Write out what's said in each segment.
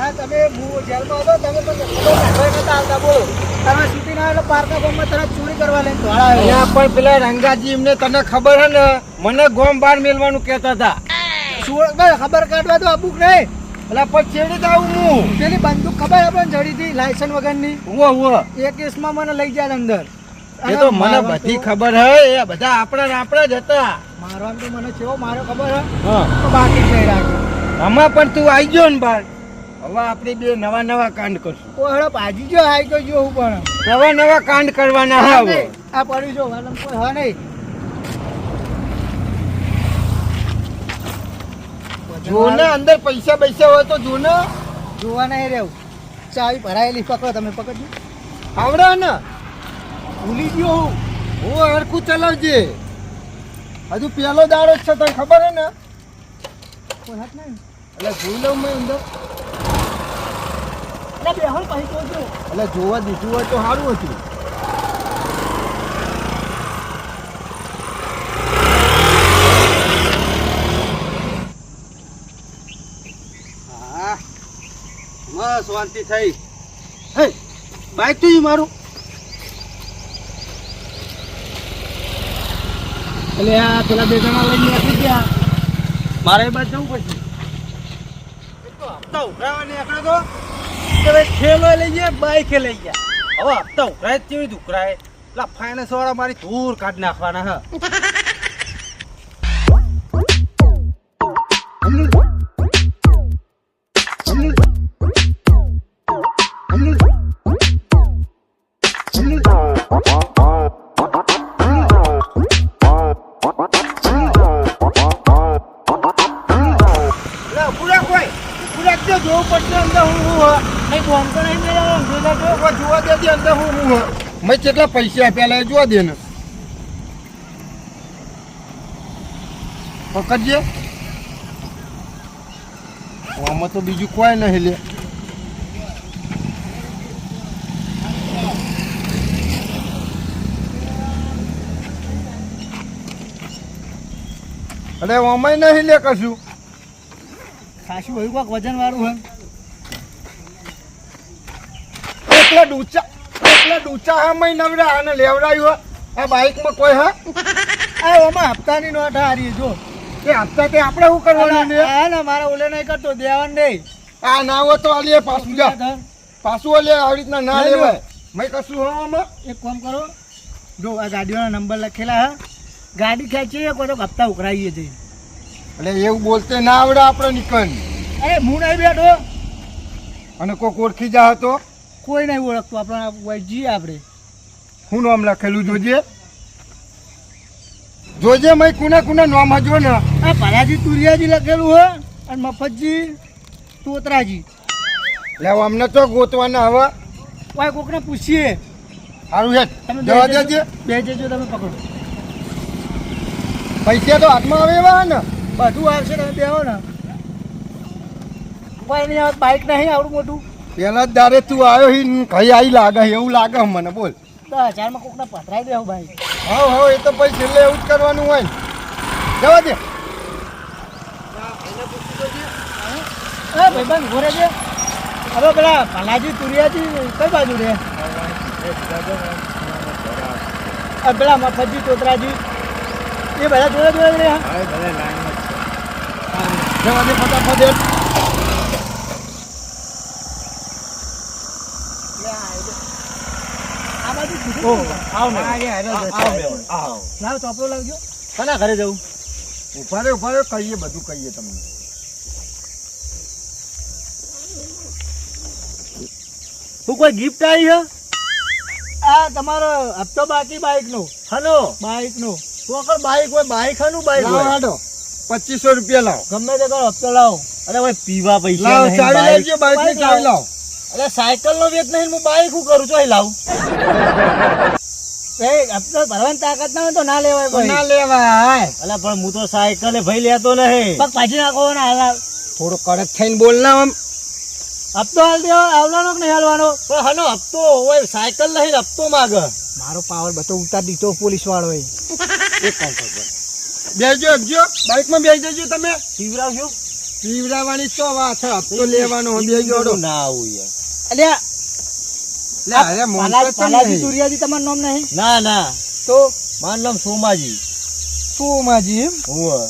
હા તમે જેલમાં હતો તમે પણ ખબર નતા આવતા બોલો તમે છૂટી ના એટલે પાર્કના ગોમમાં તરત ચોરી કરવા લઈને ધોળા અહીંયા પણ પેલા રંગાજી એમને તને ખબર હે ને મને ગોમ બહાર મેલવાનું કહેતા હતા. ખબર કાઢવા તો અબુક નહીં એટલે પછી ચેડી જ આવું હું. પેલી બંદૂક ખબર આપણને જડી હતી લાયસન્સ વગરની ઉવો એ કેસમાં મને લઈ ગયા અંદર. એ તો મને બધી ખબર હે એ બધા આપણા જ હતા. મારવાનું તો મને કેવો મારો ખબર હે હા તો બાકી જ નહીં રાખે. આમાં પણ તું આવી ગયો ને બાર હવે આપણે બે નવા કાંડ કરશું. કોઈ હડપ આજી જો હાઈ તો જોવું પણ નવા કાંડ કરવાના હા હવે. આ પડ્યું જો વાલમ કોઈ હા નહીં જો ને અંદર પૈસા હોય તો જો ને. જોવા નહીં રહેવું ચાવી ભરાયેલી પકડો તમે પકડજો આવડે ને ભૂલી ગયો હું હું હરખું ચલાવજે. હજુ પેલો દાડો જ છે તને ખબર હે ને. કોઈ હાથ નહીં એટલે જોઈ લઉં મેં અંદર. એટલે બેહોલ પછી તો જો એટલે જોવા દીધું હોય તો સારું હતું. હા શાંતિ થઈ. હે બાઈક તો મારું. એટલે આ પેલા બે જણા લઈને આપી ગયા મારે એ બાદ જવું પછી હપ્તા ઉઘરાવાની આંકડે તો હવે ખેલો લઈ ગયા બાઈકે લઈ ગયા. હવે હપ્તા ઉઘરાય કેવી ઉઘરાય પેલા ફાઇનાન્સ વાળા મારી ધૂર કાઢી નાખવાના હા. જોવું પડશે અંદર હું નહીં ફોન તો નહીં મેળવ્યો જોવા દેજે અંદર હું મેં કેટલા પૈસા આપ્યા લે જોવા દે ને. પકડજે. આમાં તો બીજું કોઈ નહીં લે. અરે આમાં નહીં લે કશું. ખાસું હોય કોક વજન વાળું હોય એટલા ડૂચા હા મેં નવરા આને લેવડાયું આ બાઈકમાં કોઈ હા. આ ઓમાં હપ્તાની નોટ હારી જો એ હપ્તા તે આપણે શું કરવાનું ને. હા ને મારા ઓલે નહીં કરતો દેવાન નહીં આ ના હોય તો આલીએ પાછું જા પાછું આલે આવી રીતના ના લેવાય. મેં કશું હવામાં એક કામ કરો જો આ ગાડીઓના નંબર લખેલા હા ગાડી ખેંચીએ કોઈ તો હપ્તા ઉકરાવીએ છીએ. એટલે એવું બોલતે ના આવડે આપણે નીકળ. અરે હું નહીં બેઠો અને કોઈક ઓળખી જા તો કોઈ નહીં ઓળખતું આપણે જઈએ આપણે શું નામ લખેલું જોજે મેં કુના નામ હજુ ને. આ ભલાજી તુરિયાજી લખેલું હોય અને મફતજી તોતરાજી. એટલે અમને તો ગોતવાના હવે કોઈ કોકને પૂછીએ સારું હેઠ તમે જવા દેજે. બે જજો તમે પકડો પૈસા તો હાથમાં આવે એવા ને બધું આવશે તમે બેહો ને કોઈ નહીં આવે બાઇક નહીં આવડું મોટું પેલા જ દારે તું આવ્યો હી કઈ આવી લાગે એવું લાગે મને બોલ. 10,000 કોકને પધરાઈ દેવું ભાઈ. હા એ તો પછી છેલ્લે એવું જ કરવાનું હોય ને. જવા દે. ભાઈબંધ ઉભો રહેજે. હવે પેલા ભલાજી તુરિયાજી કઈ બાજુ રે પેલા મફતજી તોતરાજી એ બધા જોડે રે જવા દે ફટાફટ. આ બાજુ લાવ ચોપડો લાવજો. કના ઘરે જવું ઉભા રહ્યો કહીએ બધું કહીએ તમને. હું કોઈ ગિફ્ટ આવી છે આ તમારો હપ્તો બાકી બાઇક નો હલો બાઇક નો તો બાઇક હોય બાઇક હનું બાઇક હોય હાડો 2500 રૂપિયા લાવો. ગમે તે કરો હપ્તો લાવો. અરે ભાઈ પીવા પૈસા લાવો નહીં, ચાવી બાઈક- લેજો બાઈક ની ચાવી લાવો. અરે સાયકલ નો વેચ નહીં હું બાઇક શું કરું છું લાવું એ હપ્તો ભરવાની તાકાત ના હોય તો ના લેવાય તો ના ભાઈ. લેવાય. અલા પણ હું તો સાયકલે ભાઈ લેતો નહીં. પગ પાછી નાખો ને હાલ થોડો કડક થઈને બોલ ના આમ. હપ્તો હાલ દેવો આવવાનો કે નહીં હાલવાનો. પણ હનો હપ્તો હોય સાયકલ નહીં હપ્તો માગ. મારો પાવર બધો ઉતાર દીધો પોલીસ વાળો એ. એક કામ કરજો બેસજો એકજો બાઈક માં બેસી જજો તમે. પીવરાવજો પીવડાવવાની તો વાત છે હપ્તો લેવાનો બે જોડો ના આવું યાર. અલ્યા લે અરે મોનતો પાલાજી તુરિયાજી તમારું નામ નહીં ના ના તો મારું નામ સોમાજી. સોમાજી એમ હોવે.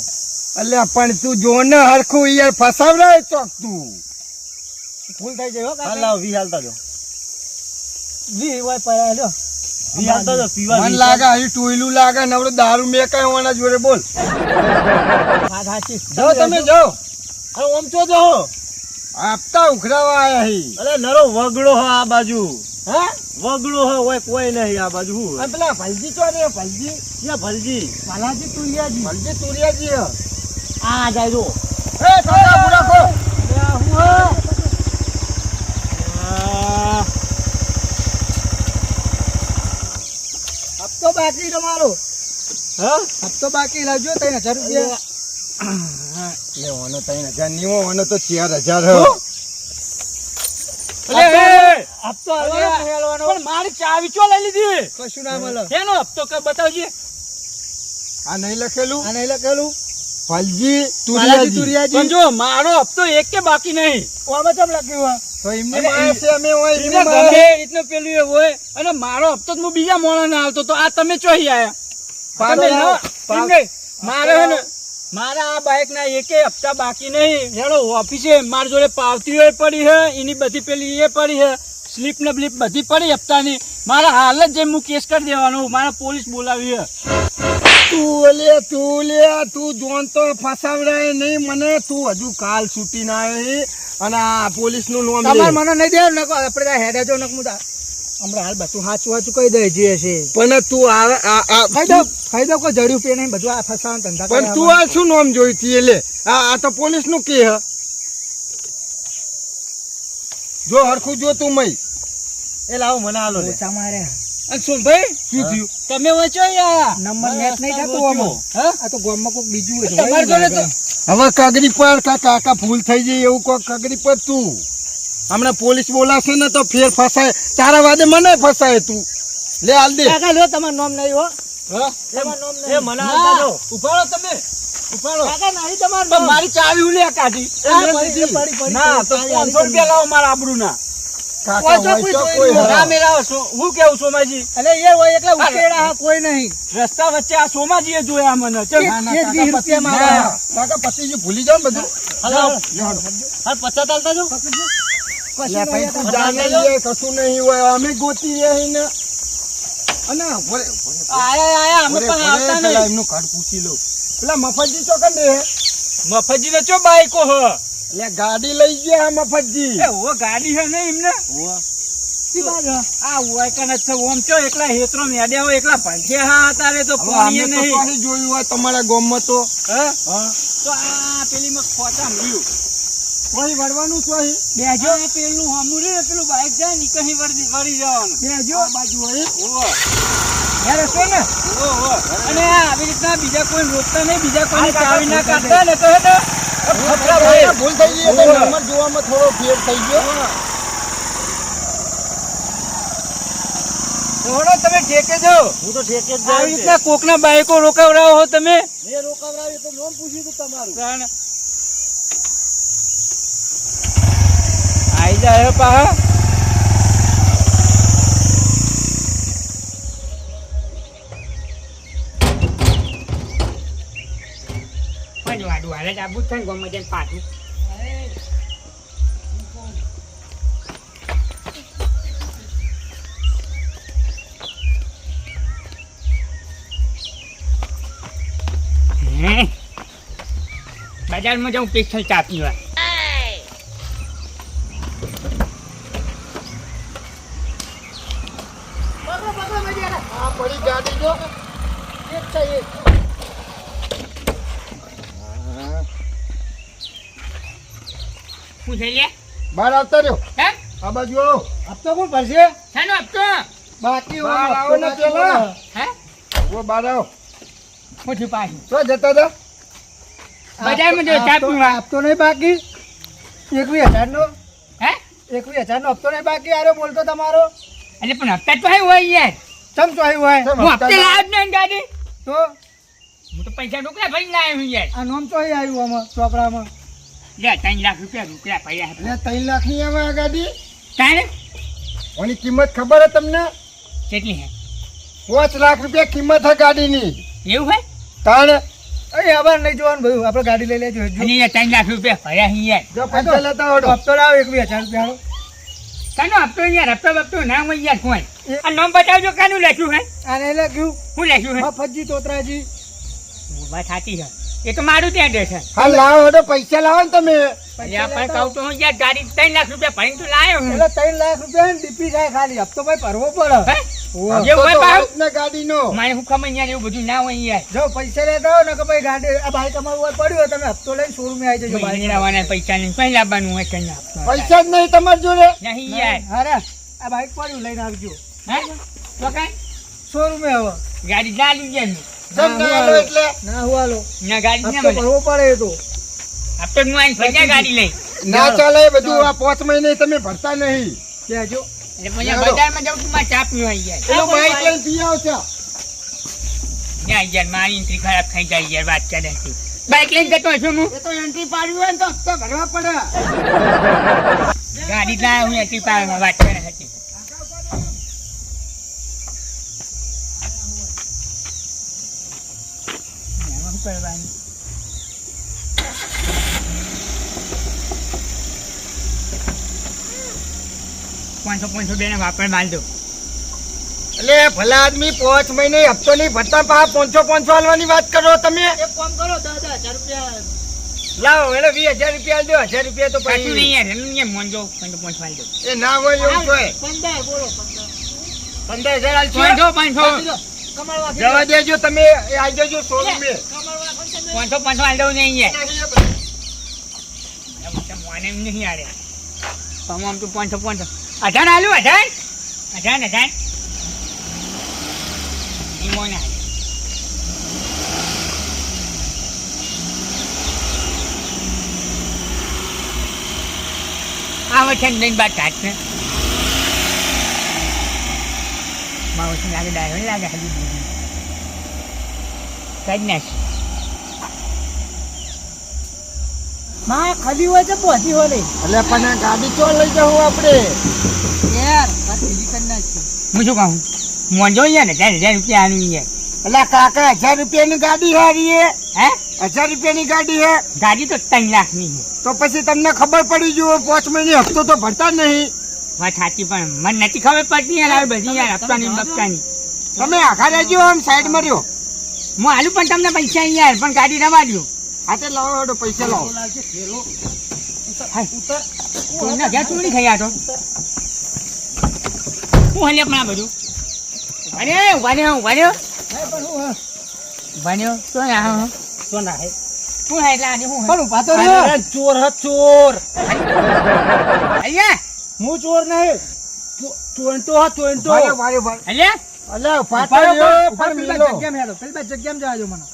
અલ્યા પણ તું જો ને હરખું યાર ફસાવડાય ચોક તું ભૂલ થઈ જાય હો હાલ કાકા લાવો, વી હાલતા જો. વી હોય પડ્યા લ્યો વી હાલતા જો, પીવા મન વી. લાગે અહીં ટોયલું લાગે નવડો દારૂ મેકાય હોવાના જોડે બોલ વાત સાચી જાઓ તમે જાઓ અરે ઓમ ચો જો. આપતા ઉઘરાવા આયા હી અરે નરો વગડો હો આ બાજુ. હા વગડો હો ઓય કોઈ નહીં આ બાજુ. હું અને પેલા ભલજી તો રે ભલજી ક્યાં ભલજી? પાલાજી તુરિયાજી ભલજી તુરિયાજી હે. આ જાય જો એ કાકા બુડા કો અલ્યા હું હે? હપ્તો બાકી તમારો હા હપ્તો બાકી લાવજો 3000 રૂપિયા લે ઓનો 3000 ની ઓનો તો 4000 હે હપ્તો હાલવાનો પણ મારી ચાવી ચો લઈ લીધી કશું ના મળે એનો હપ્તો કે બતાવજે. આ નહીં લખેલું આ નહીં લખેલું ભલજી પાલાજી તુરિયાજી તુરિયાજી પણ જો મારો હપ્તો એક કે બાકી નહીં. ઓમાં કેમ લખ્યું હે? તો એમની અરે માયા છે અમે હોય એને એમની ગમે માયા. એટલું પેલું એ હોય અને મારો હપ્તો તો હું બીજા મોણા ના આવતો તો આ તમે ચોહી આયા પાછો તમે લાવો. એમ નહીં. મારે હે ને મારા આ બાઇક ના એકે હપ્તા બાકી નહીં. હેડો ઓફિસે મારી જોડે પાવતીઓ પડી હે એની બધી પેલી એ પડી હે સ્લીપ ને બ્લીપ બધી પડી હપ્તાની. મારા હાલ જ જેમ હું કેસ કરી દેવાનો. મારા પોલીસ બોલાવી હે. તું જોન તો ફસાવડાય નહીં મને તું હજુ કાલ છૂટી ના આવી અને આ પોલીસ નું નામ તમારે લે. મને નહીં દે નકો આપણે ત્યાં હેડે જો નક મુદા હમણાં હાલ બધું સાચું કહી દે જે છે પણ તું ખાઈ દો કોઈ જડ્યું પે નહીં બધું આ ફસાવાનું ધંધા પણ તું આ શું નામ જોઈતી એ લે આ તો પોલીસ નું કે હ જો હરખું જો તું મય એ લાવો મને હાલો લે. ઓછા મારે અને શું ભાઈ શું થયું તમે વચ્ચે આયા નંબર મેચ નહીં થતો આમાં હા આ તો ગામમાં કોઈક બીજું હોય તમારે જોડે તો હવે કાગડી પર કાકા ભૂલ થઈ જાય એવું કોઈ કાગડી પર તું હમણાં પોલીસ બોલાશે ને તો ફેર ફસાય તારા વાદે મને ફસાય તું લે હાલ દે કાકા લ્યો તમારું નામ નહીં હો હા? તમારું નામ એ નહીં મને હાલતા જો. ઉભારો તમે ઉભારો. કાકા નહીં તમારું પણ નામ. મારી ચાવી ઉલ્યા કાઢી આ પડી. ના તો 500 રૂપિયા લાવો મારા આબરૂ ના. કાકા કોઈ તો હોય તો કોઈ કોઈ જોઈ ના હા. મેળાવો હું કેવું સોમાજી અલે યાર હોય એકલા ઉકેડા હા કોઈ નહીં રસ્તા વચ્ચે આ સોમાજીએ જોયા મને ચલ. ના, ના, એ કાકા 20 રૂપિયા પતિ- માંગે. ના, કાકા પતિજી ભૂલી જાઓ ને બધું હાલો. લે હાલો. હાલ 50 હાલતા જો. લે ભાઈ તું જાણે લે, કશું નહીં હોય અમે ગોતી રહી ને અને આયા અમે પણ આવતા પેલા નહીં. એમનું કાર્ડ પૂછી લઉં પેલા મફતજી તો કંડે હે મફતજી ને ચો બાઈકો હ એટલે ગાડી લઈ ગયા મફતજી એ ઓ ગાડી હે ને એમને આ હોય કને છે ઓમ ચો એકલા હેતરો મેડ્યા હોય એકલા ભંઠ્યા હા તારે તો હવે પાણી અમે તો નહીં કોઈ જોયું હોય તમારા ગામમાં તો હા હા તો આ પેલી માં ખોટા મળ્યું કોઈ વળવાનું કોઈ બેજો આ પેલું હમું રે પેલું બાઈક જાય ને કहीं વળી જવાનું બેજો આ બાજુ હોય ઓહો યાર હશો ને ઓહો અને આ આવી રીતના બીજા કોઈ રોકતા નહીં બીજા કોઈ ચાવી ના કાઢતા ને તો હે ને ખતરા ભાઈ ભૂલ થઈ ગઈ એટલે નંબર જોવામાં થોડો ફેર થઈ ગયો થોડો તમે ઠેકે જો હું તો ઠેકે જ આવી જાય રીતના કોકના બાઈકો રોકાવડાવો હો તમે મેં રોકાવડાવ્યું તો નામ પૂછ્યું હતું તમારું. તાણ. આઈ જાય પાહા વાડું હાલે જ આબુ જ થાય ને ગમે તેને પાછું બજારમાં જાઉં પિસ્તોલ ચા પીવા આ પડી ગાડી જો એક છે એક શું થઈ લે બહાર આવતા રહ્યો હે આ બાજુ આવો હપ્તો કોણ ભરશે શાનો હપ્તો બાકી હોય બહાર આવો હપ્તો ને બાકી પેલા. હોય. હે ઓ બહાર આવો પૂછ્યું પાછું શું જતા હતા બજારમાં જો ચા પીવા હપ્તો નહીં બાકી 21,000 નો હે 21,000 નો હપ્તો નહીં બાકી આરે બોલતો તમારો એટલે પણ હપ્તા તો hay હોય યાર ચમ ચોઈ હોય હું હપ્તે લાવ ને ગાડી તો હું તો પૈસા ઢોકલા ભરી ના આવ્યો યાર આ નામ ચોઈ આવ્યું આમાં ચોપડામાં લે 3 લાખ રૂપિયા રૂપિયા પડ્યા છે. એટલે 3 લાખની આવે આ ગાડી. તારે આની કિંમત ખબર હે તમને? કેટલી હે 5 લાખ રૂપિયા કિંમત હે ગાડીની. એવું હે તાણ અરે આবার નહીં જોવાનું બધું આપણે ગાડી લઈ લેજો અને એ 3 લાખ રૂપિયા પડ્યા છે યાર. જો પૈસા લેતા આવડો. હપ્તો લાવો 1000 રૂપિયા કાનો હપ્તો યાર હપ્તો બપ્તો ના હોય યાર કોઈ. આ નામ બતાવજો કાનું લખ્યું હે આને લખ્યું શું લખ્યું હે મફતજી તોતરાજી. વાત સાચી છે એ તો મારું ત્યાં ડે છે. હા લાવો હડો પૈસા લાવો ને તમે. યા પણ કહું તો હું યાર ગાડી 3 લાખ રૂપિયા ભરીને તો લાયો હું. એટલે 3 લાખ રૂપિયા ને ડીપી થાય ખાલી હપ્તો ભાઈ ભરવો પડે. હે? ઓહો. એવું હોય તો બાપ? વાત ને ગાડીનો. મારે હું ખબર યાર એવું બધું ના હોય યાર. જો પૈસા લેતા હો ને કે ભાઈ ગાડી આ બાઈક અમારું હોય પડ્યું હોય તમે હપ્તો લઈને શોરૂમે આવી જજો બાઈક. લાવવાના પૈસા નહીં કઈ લાવવાનું હોય કઈ આપવાનું પૈસા જ નહીં તમારી જોડે. નહીં યાર. અરે આ બાઈક પડ્યું લઈને આવજો હે તો કઈ શોરૂમે હવે ગાડી ના લઈ જાય ને. જમ ના આલો એટલે ના હું હાલો ના ગાડી ના હપ્તો મળે ભરવો પડે એ તો. આપ તો હું આઈને ફર્યા ગાડી લઈ ના ચાલે એ બધું. આ 5 મહિને તમે ભરતા નહીં. કહેજો એટલે પછી બજારમાં જાઉં તું મારે ચા પીવા આવી જાય. પેલો બાઈક લઈને પી આવશે. ના યાર મારી એન્ટ્રી ખરાબ થઈ જાય યાર વાત કરે છે. બાઈક લઈને જતો હશું હું એ તો એન્ટ્રી પાડવી હોય ને તો હપ્તા ભરવા પડે. ગાડી ના હું એન્ટ્રી પાડવામાં વાત કરે હતી. એમાં શું કરવાનું? પાંચસો બે ને વાપર બાંધ દો. એટલે ભલા આદમી 5 મહિને હપ્તો નહીં ભરતા પા 500 હાલવાની વાત કરો તમે. એક કામ કરો 10,000 રૂપિયા લાવો એટલે 20,000 રૂપિયા દો. 1000 રૂપિયા તો પાછું નહીં પછી યાર એમ નહીં મોંજો પાંચસો વાળી દો. એ ના હોય એવું જોઈએ. 15 બોલો 15,000 હાલશો? પાંચસો કમાળવા જવા દેજો તમે. એ આવી જજો શોરૂમે. કમાળવા પાંચસો હાલ દઉં નહીં યાર મને એમ નહીં યાર આમ તો પાંચસો 18 હાલું 18 ઈ મોને હાલે. આવે છે ને લઈને બાદ કાઢ છે મારો છે લાગે ડાયો લાગે હજુ કાઢ નાખ. માં ખાલી હોય છે પહોંચી હોય નહીં એટલે પણ આ ગાડી તો લઈ જાઉં આપણે. યાર આ ટીવી કરી નાખી હું શું કહું મોંજો યાર ને 1000 રૂપિયા આનું યાર. એટલે કાકા 1000 રૂપિયાની ગાડી હારી હે. હે 1000 રૂપિયાની ગાડી હે. ગાડી તો 3 લાખની છે. તો પછી તમને ખબર પડી જુઓ 5 મહિને હપ્તો તો ભરતા જ નહીં. વાત સાચી પણ મને નથી ખબર પડતી યાર આવી બધી યાર હપ્તાની બપ્તાની. તમે આખા રહેજો આમ સાઈડ માં રહ્યો. હું હાલું પણ તમને પૈસા યાર પણ ગાડી રવા દઉં. હાથે લાવો હડો પૈસા લાવો. કોઈના ઘેર ચોરી થઈ આ તો હું હલે પણ આ બધું વાન્યો તો આ તો ના હે શું હે એટલે આજે હું પણ ઉભા તો રહ્યો ચોર હ ચોર અહીંયા હું ચોર નહીં ચોંટો હ ચોંટો ભાઈ ભાઈ ભાઈ. અલ્યા અલ્યા ઉભા પાછળ તો રહ્યો, રહ્યો, પણ પેલી મિલો. બાજુ જગ્યામાં હેલો, પેલી બાજુ જગ્યામાં જવા દો મને.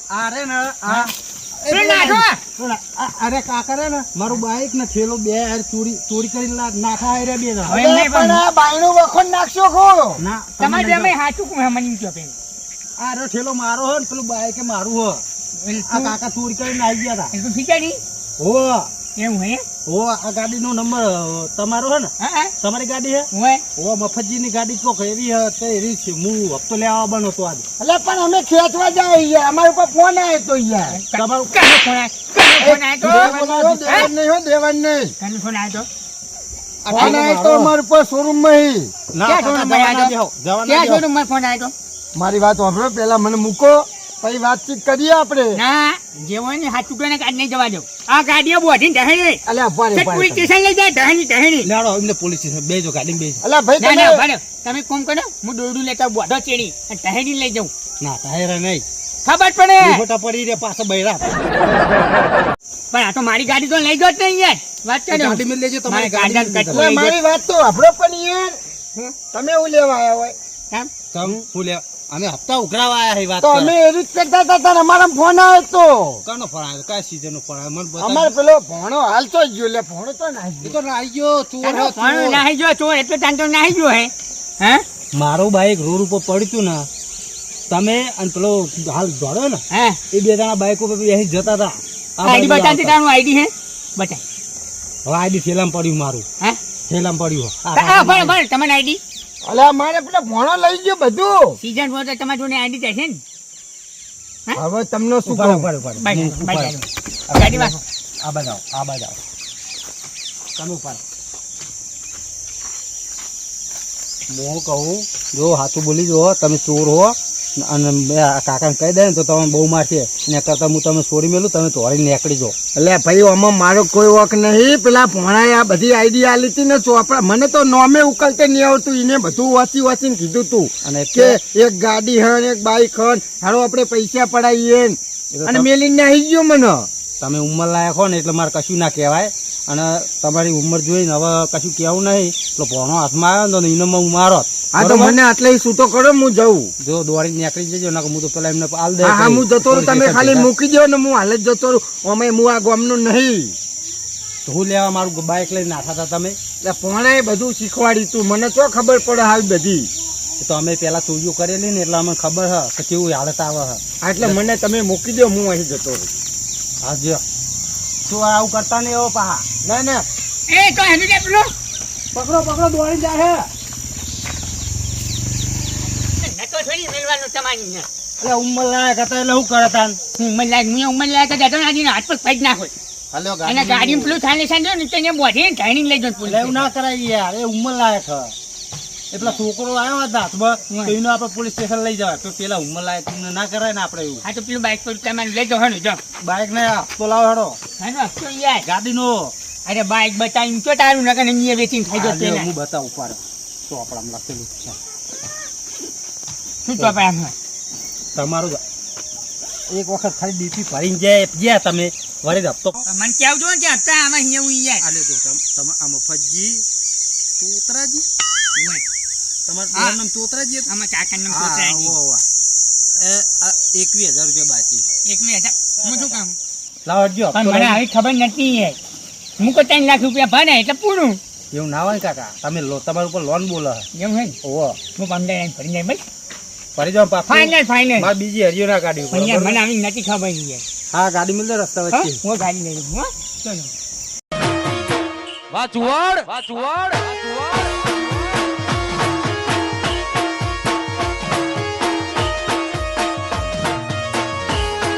આ રે ને આ પેલું નાખો. અરે કાકા રે ને મારું બાઈક ને થેલો બે યાર ચોરી કરીને નાખા હે રે બે જણા. હવે એમ નહીં પણ આ બાયણું વખોડ નાખશો ખો. ના તમારે તમને બે હાચું કહું મને કહો પેલું આ રે થેલો મારો હે ને પેલું બાઈક એ મારું હે. આ કાકા ચોરી કરીને આવી ગયા હતા. એ તું ઠીક નહીં હો એવું હે હો આ ગાડીનો નંબર તમારો હે ને હા તમારી ગાડી હે હોય હો મફતજીની ગાડી કોક એવી હે તે એવી છે હું હપ્તો લેવા આવવાનો હતો આજે. એટલે પણ અમે ખેંચવા જાય યાર. અમારા ઉપર ફોન આવ્યો તો યાર. તમારું કાનો ફોન આવ્યો દેવાનું નહીં હો, દેવાનું નહીં. કાનો ફોન આવ્યો ફોન આવ્યો તો અમારા ઉપર શોરૂમ માં. ના ક્યાં કાકા છો જવા ના દેહો, જવા ના ક્યાં દેહો. છો ફોન આવ્યો મારી વાત સાંભળો, પેલા મને મૂકો પછી વાતચીત કરીએ આપણે. ના જે હોય ને હાથ ચૂકવાને કાઢ નહીં જવા દો. આ ગાડીઓ બોધીને ટહેરી અલ્યા ભારે પોલીસ સ્ટેશન લઈ જાય ટહેરી લેવડો એમને પોલીસ સ્ટેશન બેજો ગાડીમાં બેજો. અલ્યા ભાઈ ના ના તમે ભાડો તમે કોમ કરો હું દોરડું લેતા બોધો ચેડી અને ટહેરી લઈ જાઉં ના તાહેરા નહીં ખબર પડે ખોટા પડી રે પાછા બૈરા પણ આ તો મારી ગાડી તો લઈ ગયો જ નહીં યાર વાત કરે ગાડીમાં લેજો તમારી ગાડી ગાડીમાં કટકો અલ્યા મારી વાત તો સાંભળો પણ યાર. તમે એવું લેવા આવ્યા હોય તમ હું લે અમે હપ્તા ઉઘરાવા આયા હી વાત તો અમે એ રીત કરતા હતા તાર અમારા ફોન આવ્યો તો. કનો ફળ આવ્યો કયા સીઝન નો ફળ આવ્યો મને બતા. અમારે પેલો ભણો હાલ તો જ ગયો. લે ભણો તો ના એ તો નાઈ ગયો ચોર તારો હો, ફોન ચોર. નાહી ગયો ચોર એટલે તાન તો નાહી ગયો હે હે મારું બાઈક રોડ ઉપર પડ્યું ને તમે અને પેલો હાલ દોડ્યો ને હે એ બે જણા બાઈક ઉપર બેસી જતા હતા આ આઈડી બાજુ બતાવતી આવતા. તારું આઈડી હે બતાય હવે આઈડી થેલામાં પડ્યું મારું હા થેલામાં પડ્યું બરાબર તમારી આઈડી અલ્યા મારે પેલા ભણો લઈ ગયો બધું. સીઝન ફોર તો તમારી જોડે આઈડી થશે ને હવે તમને શું ઉપાડો, કહું? ઉપાડો, ઉપાડો. બાય હું બાય ઉપાડો. ગાડી વાળો આ બાજુ આવો, આ બાજુ આવો. તમે ઉપાડો. હું કહું જો હાથું બોલી જો તમે ચોર હો અને મેં આ કાકાને કહી દે ને તો તમે બહુ મારશે એના કરતાં હું તમે છોડી મેલું તમે તોડી નીકળી જાઓ. એટલે ભાઈ આમાં મારો કોઈ વોક નહીં. પેલા ભણાએ આ બધી આઈડિયા આલી હતી ને ચોપડા, મને તો નોમે ઉકલતે નહીં આવતું. એને બધું વાંચીને કીધું તું અને કે એક ગાડી હન એક બાઈક હન હારો આપણે પૈસા પડાવીએ ને. અને મેલીને આવી ગયો મને. તમે ઉંમર લાયક હો ને એટલે મારે કશું ના કહેવાય અને તમારી ઉંમર જોઈને હવે કશું કહેવું નહીં એટલે ભણો હાથમાં આવ્યો ને એને હું મારો હા તો મને આટલે છૂટો કરો, હું જઉં. જો દોડી નીકળી જજો ને હું તો પેલા એમને આલ દે. હા હા હું જતો રહું, તમે ખાલી મૂકી દો ને હું હાલ જ જતો રહું. અમે હું આ ગામનું નહીં. તો હું લેવા મારું બાઇક લઈને નાખા હતા તમે એટલે ભણાએ બધું શીખવાડી તું, મને તો ખબર પડે હાલ બધી. તો અમે પેલા ચોરીઓ કરેલી ને એટલે અમને ખબર હ કે કેવું હાલત આવે હ. એટલે મને તમે મૂકી દો, હું અહીં જતો રહું. હા જો તું આવું કરતા નહીં એવો પાહા. ના ના એ તો હેડું કે પેલો પકડો પકડો દોડી જાય નતો થોડી મેલવાનું તમારી ને એટલે ઉંમર લાયક હતા એટલે શું કરે તાન. ઉંમર લાયક જતો ને હાથ પર પગ ના હોય હાલો અને ગાડી પેલું થાને સાંજો ને તેને બોધી ટ્રેનિંગ લઈ જતો એટલે એવું ના કરાય યાર, એ ઉંમર લાયક હ. એ પેલા છોકરો આવ્યો હતા હાથમાં તો એનો આપણે પોલીસ સ્ટેશન લઈ જવાય તો પેલા ઉંમર લાયક ના કરાય ને આપણે એવું. હા તો પેલું બાઈક પર તમારે લઈ જાઓ ને જો બાઇક ને આપતો લાવો હેડો હા તો યાર ગાડીનો. અરે બાઈક બતાવીને તો તારું નકર અહીંયા વેચીને ખાઈ હા, જતો લ્યો, હું બતાવું પાડો તો આપણામાં લખેલું છે શું તો આપણે તમારું એક વખત ખાલી ડીપી ભરીને ગયા તમે વળી હપ્તો મને કેવું જો કે હપ્તા આમાં અહીંયા હું યાર આલે જો તમે આ મફતજી તોતરાજી તમારું હા. નામ તોતરાજી હતું? આમાં કાકાનું હા, પોતરા હોવા, હોવા. એ આ 21,000 રૂપિયા બાકી. એક મિનિટ હું શું કહું લાવો હટજો, પણ હપ્તો મને લઈ- આવી ખબર નથી યાર હું કોઈ 3 લાખ રૂપિયા ભરે એટલે પૂરું એવું ના હોય કાકા, તમે તમારા ઉપર લોન બોલો એમ હોય ને ઓહો હું 15 ભરી જાય બસ ફરી જાઓ પાછું. ફાઇનલ મારે બીજી હરિયો ના કાઢ્યું પણ યાર બરોબર? મને આવી નથી ખબર યાર હા ગાડી મિલ રસ્તા હા? વચ્ચે. હું ગાડી લઈ લઉં હો ચલો વાહ ચુવાડ